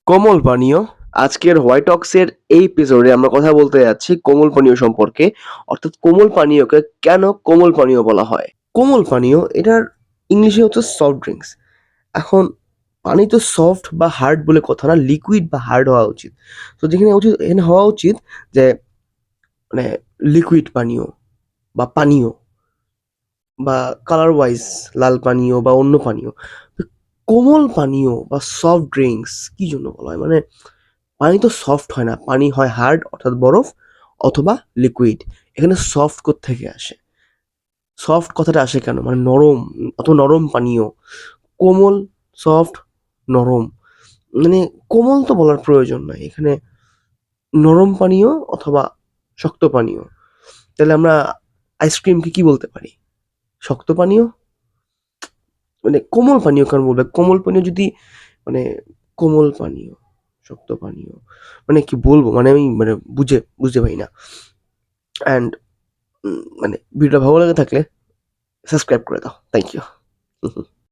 কোমল পানীয়। আজকের হোয়াইট টক্সের এই এপিসোডে আমরা কথা বলতে যাচ্ছি কোমল পানীয় সম্পর্কে। অর্থাৎ কোমল পানীয়কে কেন কোমল পানীয় বলা হয়? কোমল পানীয় এটার ইংলিশে হচ্ছে সফট ড্রিঙ্কস। এখন পানি তো সফট বা হার্ড বলে কথা না, লিকুইড বা হার্ড হওয়া উচিত। তো যেখানে এখানে হওয়া উচিত যে মানে লিকুইড পানীয় বা পানীয় বা কালার ওয়াইজ লাল পানীয় বা অন্য পানীয়। কোমল পানীয় বা সফট ড্রিঙ্কস কি জন্য বলা হয়? মানে পানি তো সফট হয় না, পানি হয় হার্ড অর্থাৎ বরফ অথবা লিকুইড। এখানে সফট কোত্থেকে আসে? সফট কথাটা আসে কেন? মানে নরম, অত নরম পানীয়। কোমল, সফট, নরম। মানে কোমল তো বলার প্রয়োজন নাই। এখানে নরম পানীয় অথবা শক্ত পানীয়। তাহলে আমরা আইসক্রিমকে কি বলতে পারি? শক্ত পানীয়? মানে কোমল পানীয় কেন বলবে? কোমল পানীয় যদি মানে কোমল পানীয়, শক্ত পানীয় মানে কি বলবো? মানে আমি মানে বুঝতে পারি না। অ্যান্ড মানে ভিডিওটা ভালো লেগে থাকলে সাবস্ক্রাইব করে দাও। Thank you.